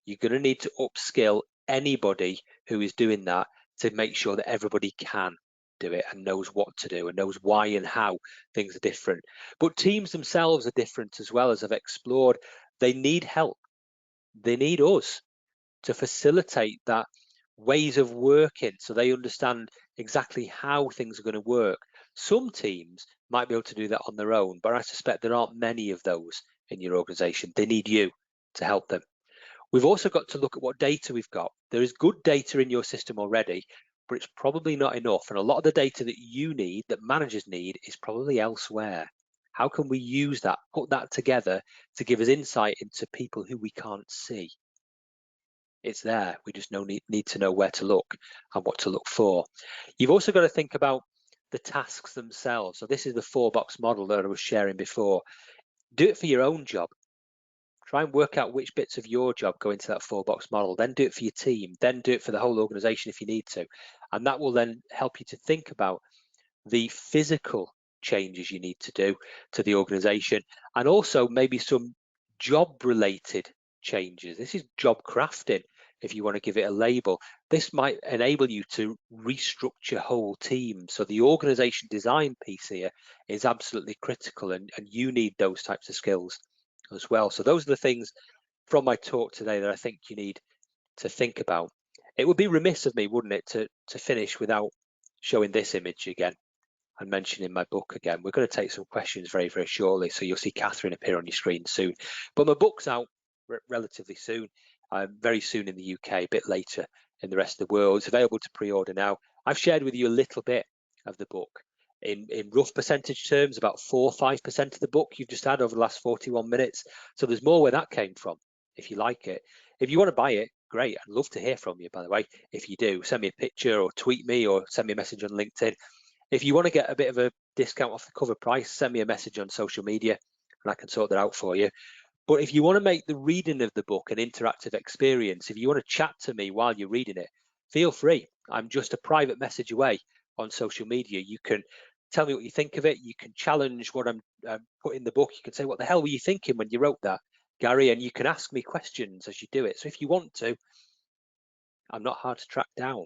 You're going to need to upskill anybody who is doing that to make sure that everybody can do it and knows what to do and knows why and how things are different. But teams themselves are different as well, as I've explored. They need help. They need us to facilitate that ways of working so they understand exactly how things are going to work. Some teams might be able to do that on their own, but I suspect there aren't many of those in your organization. They need you to help them. We've also got to look at what data we've got. There is good data in your system already, but it's probably not enough. And a lot of the data that you need, that managers need, is probably elsewhere. How can we use that, put that together to give us insight into people who we can't see? It's there. We just need to know where to look and what to look for. You've also got to think about the tasks themselves. So this is the 4-box model that I was sharing before. Do it for your own job. Try and work out which bits of your job go into that 4-box model. Then do it for your team. Then do it for the whole organization if you need to. And that will then help you to think about the physical changes you need to do to the organization, and also maybe some job related changes. This is job crafting, if you want to give it a label. This might enable you to restructure whole teams. So the organization design piece here is absolutely critical, and you need those types of skills as well. So those are the things from my talk today that I think you need to think about. It would be remiss of me, wouldn't it, to finish without showing this image again and mentioning my book again. We're going to take some questions very, very shortly, so you'll see Catherine appear on your screen soon. But my book's out relatively soon, very soon in the UK, a bit later in the rest of the world. It's available to pre-order now. I've shared with you a little bit of the book. In rough percentage terms, about 4 or 5% of the book you've just had over the last 41 minutes. So there's more where that came from, if you like it. If you want to buy it, great. I'd love to hear from you, by the way. If you do, send me a picture or tweet me or send me a message on LinkedIn. If you want to get a bit of a discount off the cover price, send me a message on social media and I can sort that out for you. But if you want to make the reading of the book an interactive experience, if you want to chat to me while you're reading it, feel free. I'm just a private message away on social media. You can tell me what you think of it. You can challenge what I'm putting in the book. You can say, what the hell were you thinking when you wrote that, Gary? And you can ask me questions as you do it. So if you want to, I'm not hard to track down.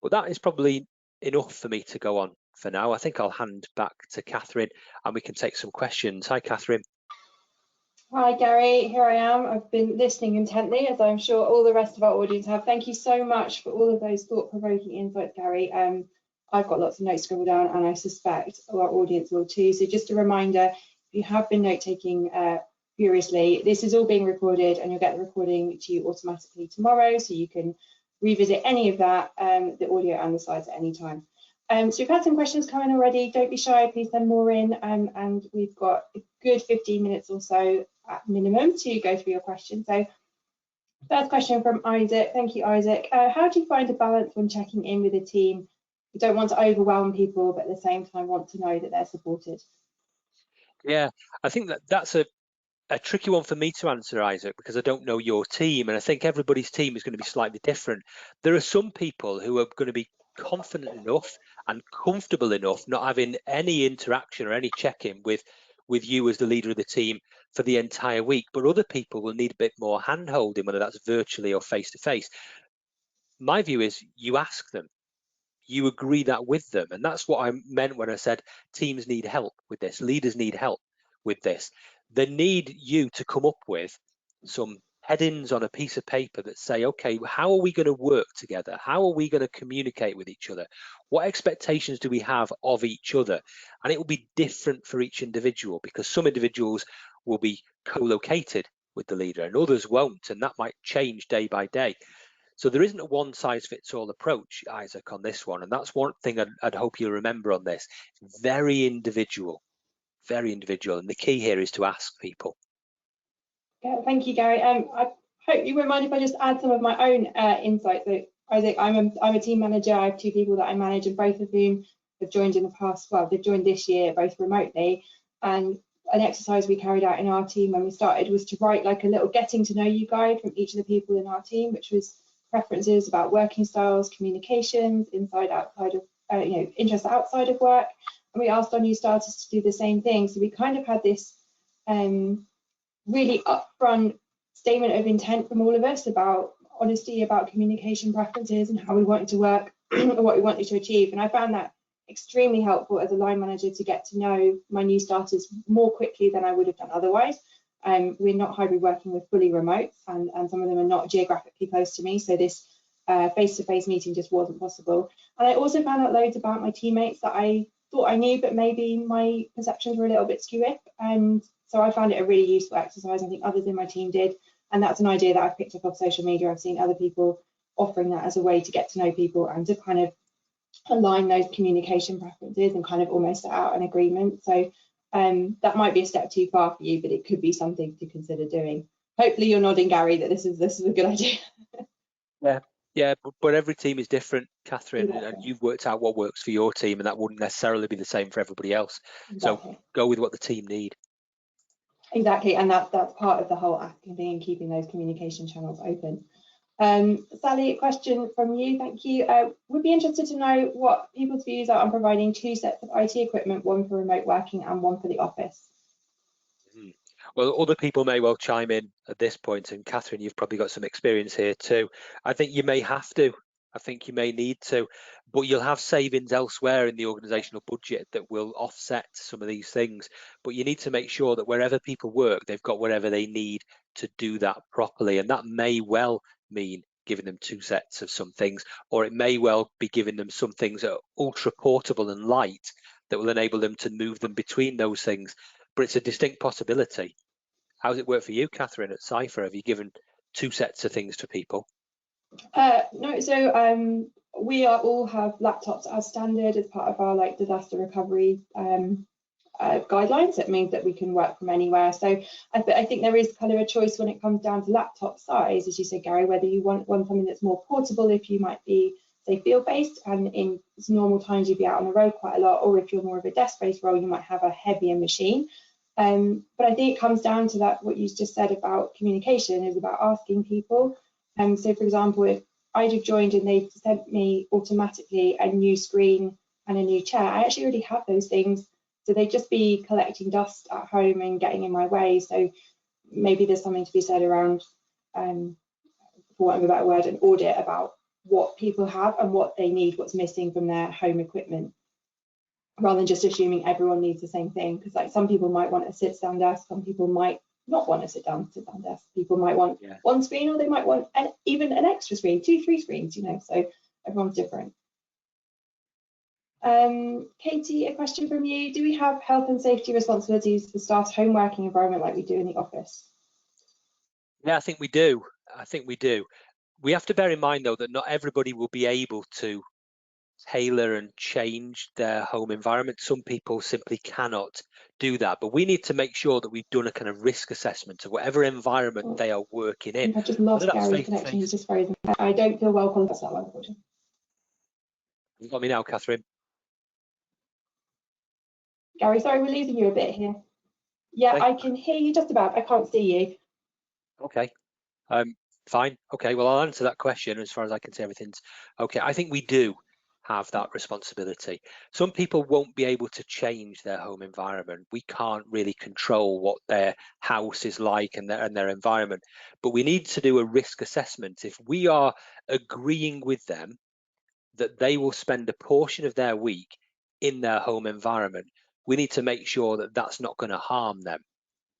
But that is probably enough for me to go on for now. I think I'll hand back to Catherine and we can take some questions. Hi, Catherine. Hi, Gary. Here I am. I've been listening intently, as I'm sure all the rest of our audience have. Thank you so much for all of those thought-provoking insights, Gary. I've got lots of notes scribbled down, and I suspect our audience will too. So just a reminder, if you have been note-taking furiously, this is all being recorded, and you'll get the recording to you automatically tomorrow, so you can revisit any of that, the audio and the slides at any time. So we've had some questions come in already. Don't be shy, please send more in, and we've got a good 15 minutes or so at minimum to go through your questions. So first question from Isaac. Thank you, Isaac. How do you find a balance when checking in with a team? You don't want to overwhelm people, but at the same time want to know that they're supported. Yeah, I think that's a tricky one for me to answer, Isaac, because I don't know your team, and I think everybody's team is going to be slightly different. There are some people who are going to be confident enough and comfortable enough not having any interaction or any check-in with you as the leader of the team for the entire week, but other people will need a bit more hand-holding, whether that's virtually or face-to-face. My view is you ask them, you agree that with them, and that's what I meant when I said teams need help with this, leaders need help with this. They need you to come up with some headings on a piece of paper that say, okay, how are we going to work together? How are we going to communicate with each other? What expectations do we have of each other? And it will be different for each individual, because some individuals will be co-located with the leader and others won't, and that might change day by day. So there isn't a one size fits all approach, Isaac, on this one. And that's one thing I'd hope you'll remember on this. Very individual, very individual. And the key here is to ask people. Yeah, thank you, Gary. I hope you won't mind if I just add some of my own insight. So, Isaac, I'm a team manager. I have 2 people that I manage, and both of whom have joined in the past. Well, they've joined this year, both remotely. And an exercise we carried out in our team when we started was to write like a little getting to know you guide from each of the people in our team, which was preferences about working styles, communications, inside, outside of, interests outside of work, and we asked our new starters to do the same thing. So we kind of had this really upfront statement of intent from all of us about honesty, about communication preferences and how we wanted to work or what we wanted to achieve. And I found that extremely helpful as a line manager to get to know my new starters more quickly than I would have done otherwise. We're not hybrid working, we're fully remote, and some of them are not geographically close to me, so this face-to-face meeting just wasn't possible. And I also found out loads about my teammates that I thought I knew, but maybe my perceptions were a little bit skewy. And so I found it a really useful exercise. I think others in my team did, and that's an idea that I've picked up off social media. I've seen other people offering that as a way to get to know people and to kind of align those communication preferences and kind of almost set out an agreement. So that might be a step too far for you, but it could be something to consider doing. Hopefully you're nodding, Gary, that this is a good idea. Yeah, but every team is different, Catherine, Exactly. and you've worked out what works for your team, and that wouldn't necessarily be the same for everybody else. Exactly. So go with what the team need. Exactly, and that's part of the whole asking thing and keeping those communication channels open. Sally, a question from you, thank you. Would be interested to know what people's views are on providing 2 sets of IT equipment, one for remote working and one for the office. Well, other people may well chime in at this point, and Catherine, you've probably got some experience here too. I think you may have to. I think you may need to, but you'll have savings elsewhere in the organisational budget that will offset some of these things. But you need to make sure that wherever people work, they've got whatever they need to do that properly. And that may well mean giving them 2 sets of some things, or it may well be giving them some things that are ultra portable and light that will enable them to move them between those things. But it's a distinct possibility. How's it work for you, Catherine, at Ciphr? Have you given 2 sets of things to people? No, so we all have laptops as standard as part of our disaster recovery guidelines. It means that we can work from anywhere. So I think there is kind of a choice when it comes down to laptop size, as you said, Gary, whether you want something that's more portable if you might be, say, field-based and in normal times you'd be out on the road quite a lot, or if you're more of a desk-based role, you might have a heavier machine. But I think it comes down to that, what you just said about communication is about asking people. So, for example, if I'd have joined and they'd sent me automatically a new screen and a new chair, I actually already have those things. So they'd just be collecting dust at home and getting in my way. So maybe there's something to be said around, for want of a better word, an audit about what people have and what they need, what's missing from their home equipment, rather than just assuming everyone needs the same thing. Because some people might want a sit-down desk, some people might not want a sit-down desk. People might want one screen, or they might want even an extra screen, 2, 3 screens, so everyone's different. Katie, a question from you. Do we have health and safety responsibilities for staff's home working environment like we do in the office? Yeah, I think we do. We have to bear in mind, though, that not everybody will be able to tailor and change their home environment. Some people simply cannot do that, but we need to make sure that we've done a kind of risk assessment of whatever environment they are working in. I've just lost Gary's connection. He's just frozen. I don't feel well qualified for that one, unfortunately. You got me now, Catherine? Gary, sorry, we're losing you a bit here. Yeah, okay. I can hear you just about. I can't see you. Okay. Fine. Okay, well, I'll answer that question. As far as I can see, everything's okay. I think we do have that responsibility. Some people won't be able to change their home environment. We can't really control what their house is like and their environment, but we need to do a risk assessment. If we are agreeing with them that they will spend a portion of their week in their home environment, we need to make sure that that's not going to harm them,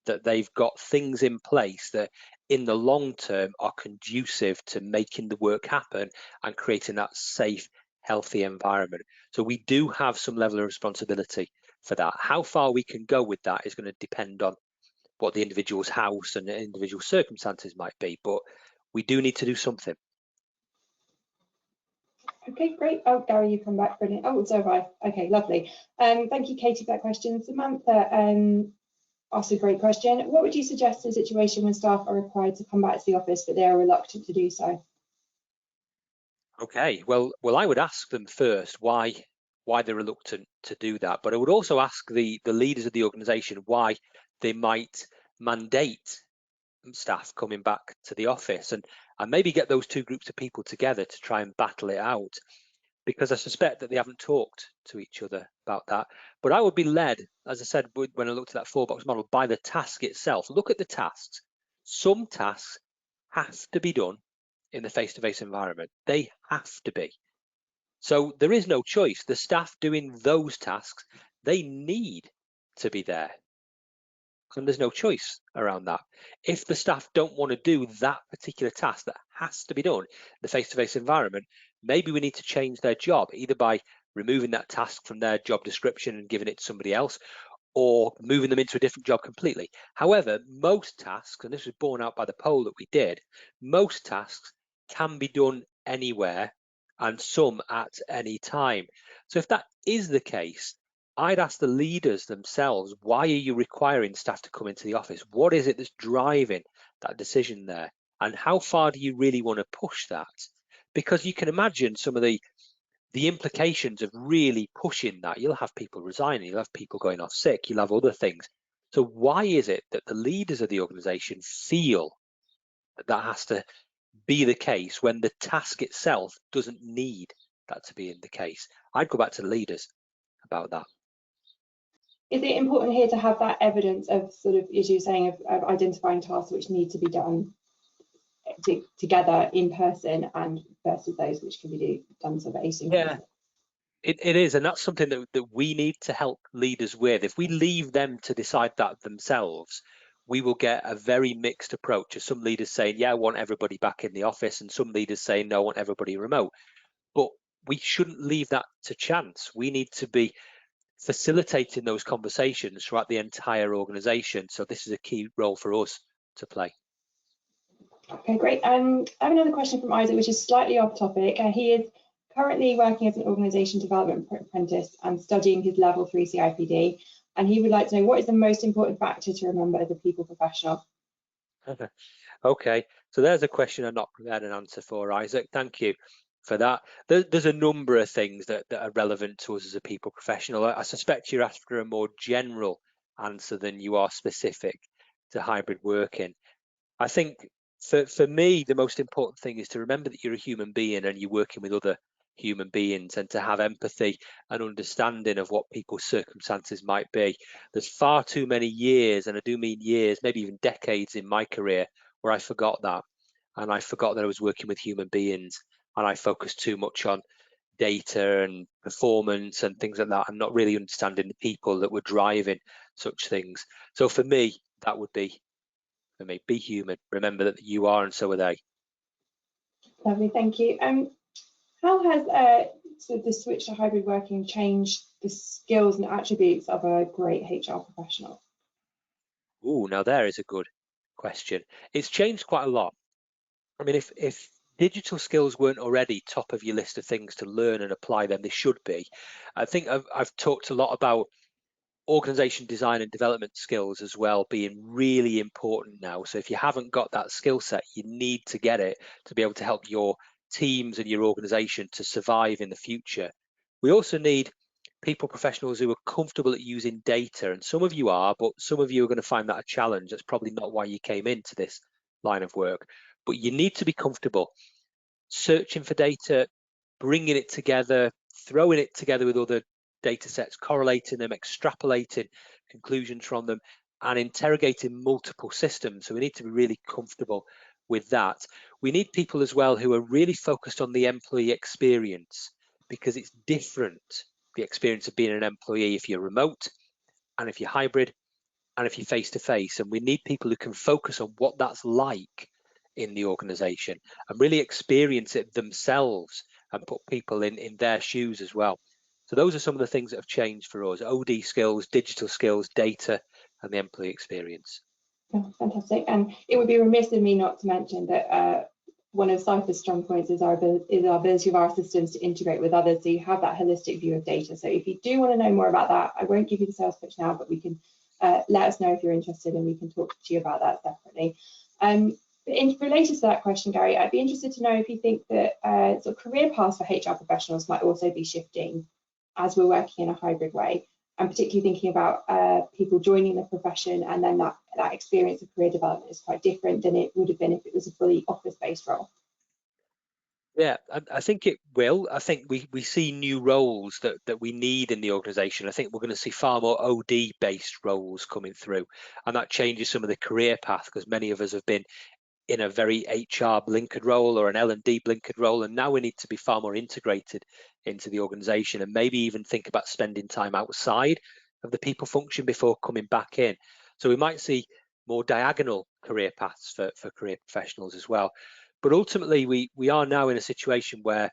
that they've got things in place that in the long term are conducive to making the work happen and creating that safe, healthy environment. So we do have some level of responsibility for that. How far we can go with that is going to depend on what the individual's house and the individual circumstances might be, but we do need to do something. Okay, great. Oh, Gary, you come back. Brilliant. Oh, so have I. Okay, lovely. Thank you, Katie, for that question. Samantha asked a great question. What would you suggest in a situation when staff are required to come back to the office, but they are reluctant to do so? Okay, well, I would ask them first why they're reluctant to do that, but I would also ask the leaders of the organisation why they might mandate staff coming back to the office, and maybe get those 2 groups of people together to try and battle it out. because I suspect that they haven't talked to each other about that. But I would be led, as I said, when I looked at that 4-box model, by the task itself. Look at the tasks. Some tasks have to be done in the face-to-face environment. They have to be. So there is no choice. The staff doing those tasks, they need to be there. And there's no choice around that. If the staff don't want to do that particular task that has to be done in the face-to-face environment, maybe we need to change their job, either by removing that task from their job description and giving it to somebody else, or moving them into a different job completely. However, most tasks, and this was borne out by the poll that we did, most tasks can be done anywhere and some at any time. So if that is the case, I'd ask the leaders themselves, why are you requiring staff to come into the office? What is it that's driving that decision there? And how far do you really want to push that? Because you can imagine some of the implications of really pushing that. You'll have people resigning, you'll have people going off sick, you'll have other things. So why is it that the leaders of the organization feel that that has to be the case when the task itself doesn't need that to be in the case? I'd go back to the leaders about that. Is it important here to have that evidence of sort of, as you're saying, of identifying tasks which need to be done together in person and versus those which can be done sort of asynchronously? Yeah, it is, and that's something that we need to help leaders with. If we leave them to decide that themselves, we will get a very mixed approach. As some leaders saying, yeah, I want everybody back in the office, and some leaders saying, no, I want everybody remote. But we shouldn't leave that to chance. We need to be facilitating those conversations throughout the entire organization. So this is a key role for us to play. Okay, great. I have another question from Isaac, which is slightly off topic. He is currently working as an organisation development apprentice and studying his level 3 CIPD, and he would like to know, what is the most important factor to remember as a people professional? Okay, so there's a question I'm not prepared an answer for, Isaac. Thank you for that. There's a number of things that are relevant to us as a people professional. I suspect you're after a more general answer than you are specific to hybrid working. I think for me, the most important thing is to remember that you're a human being and you're working with other human beings, and to have empathy and understanding of what people's circumstances might be. There's far too many years, and I do mean years, maybe even decades in my career, where I forgot that. And I forgot that I was working with human beings, and I focused too much on data and performance and things like that, and not really understanding the people that were driving such things. So for me, that would be, for me, be human. Remember that you are, and so are they. Lovely, thank you. How has sort of the switch to hybrid working changed the skills and attributes of a great HR professional? Oh, now there is a good question. It's changed quite a lot. I mean, if digital skills weren't already top of your list of things to learn and apply, then they should be. I think I've talked a lot about organization design and development skills as well being really important now. So if you haven't got that skill set, you need to get it to be able to help your teams and your organization to survive in the future. We also need people professionals who are comfortable at using data, and some of you are, but some of you are going to find that a challenge. That's probably not why you came into this line of work, but you need to be comfortable searching for data, bringing it together, throwing it together with other data sets, correlating them, extrapolating conclusions from them, and interrogating multiple systems. So we need to be really comfortable with that. We need people as well who are really focused on the employee experience, because it's different, the experience of being an employee, if you're remote and if you're hybrid and if you're face-to-face. And we need people who can focus on what that's like in the organization and really experience it themselves and put people in their shoes as well. So those are some of the things that have changed for us: OD skills, digital skills, data, and the employee experience. Oh, fantastic. And it would be remiss of me not to mention that one of Ciphr's strong points is our ability of our systems to integrate with others, so you have that holistic view of data. So if you do want to know more about that, I won't give you the sales pitch now, but we can let us know if you're interested, and we can talk to you about that separately. In relation to that question, Gary, I'd be interested to know if you think that sort of career paths for HR professionals might also be shifting as we're working in a hybrid way. I'm particularly thinking about people joining the profession, and then that experience of career development is quite different than it would have been if it was a fully office-based role. Yeah, I think it will. I think we see new roles that we need in the organisation. I think we're going to see far more OD-based roles coming through, and that changes some of the career path, because many of us have been in a very HR blinkered role or an L&D blinkered role, and now we need to be far more integrated into the organisation, and maybe even think about spending time outside of the people function before coming back in. So we might see more diagonal career paths for career professionals as well. But ultimately, we are now in a situation where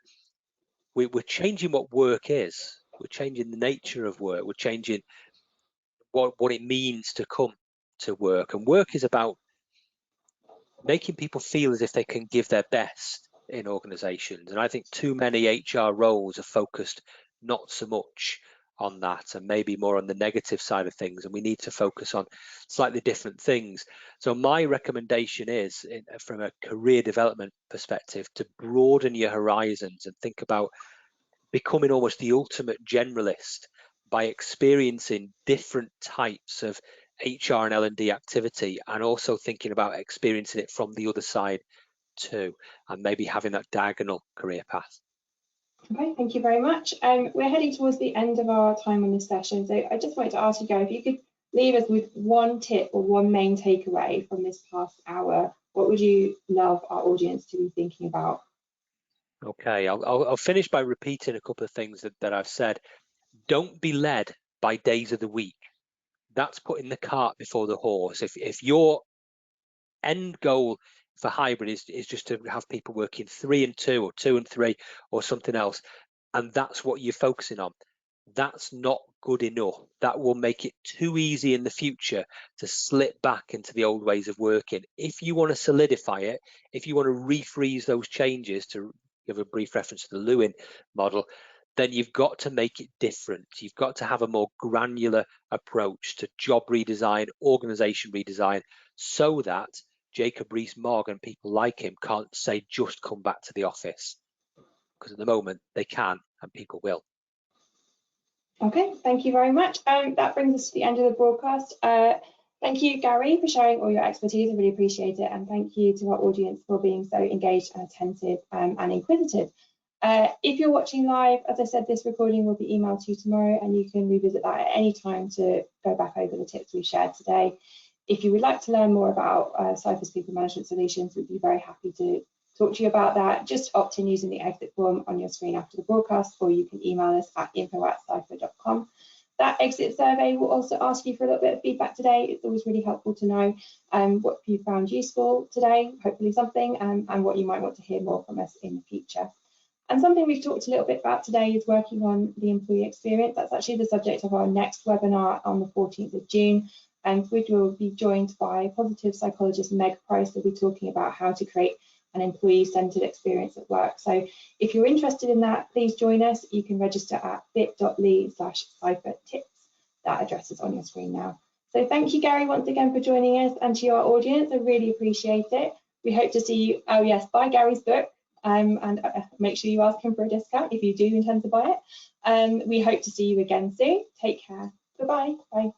we're changing what work is. We're changing the nature of work. We're changing what it means to come to work. And work is about making people feel as if they can give their best in organizations. And I think too many HR roles are focused not so much on that, and maybe more on the negative side of things, and we need to focus on slightly different things. So my recommendation is, from a career development perspective, to broaden your horizons and think about becoming almost the ultimate generalist by experiencing different types of HR and L&D activity, and also thinking about experiencing it from the other side too, and maybe having that diagonal career path. Okay, thank you very much. We're heading towards the end of our time on this session, so I just wanted to ask you, Gary, if you could leave us with one tip or one main takeaway from this past hour, what would you love our audience to be thinking about? Okay, I'll finish by repeating a couple of things that I've said. Don't be led by days of the week. That's putting the cart before the horse. If your end goal for hybrid is just to have people working 3 and 2 or 2 and 3 or something else, and that's what you're focusing on, that's not good enough. That will make it too easy in the future to slip back into the old ways of working. If you want to solidify it, if you want to refreeze those changes, to give a brief reference to the Lewin model, then you've got to make it different. You've got to have a more granular approach to job redesign, organization redesign, so that Jacob Rees-Mogg and people like him can't say just come back to the office, because at the moment they can, and people will. Okay, thank you very much. That brings us to the end of the broadcast. Thank you, Gary, for sharing all your expertise. I really appreciate it. And thank you to our audience for being so engaged and attentive and inquisitive. If you're watching live, as I said, this recording will be emailed to you tomorrow, and you can revisit that at any time to go back over the tips we've shared today. If you would like to learn more about Ciphr's people management solutions, we'd be very happy to talk to you about that. Just opt in using the exit form on your screen after the broadcast, or you can email us at info@ciphr.com. That exit survey will also ask you for a little bit of feedback today. It's always really helpful to know what you found useful today, hopefully something, and what you might want to hear more from us in the future. And something we've talked a little bit about today is working on the employee experience. That's actually the subject of our next webinar on the 14th of June. And we will be joined by positive psychologist Meg Price, who'll be talking about how to create an employee-centered experience at work. So if you're interested in that, please join us. You can register at bit.ly/Ciphr tips. That address is on your screen now. So thank you, Gary, once again for joining us, and to our audience, I really appreciate it. We hope to see you. Oh yes, buy Gary's book, and make sure you ask him for a discount if you do intend to buy it. We hope to see you again soon. Take care. Goodbye. Bye.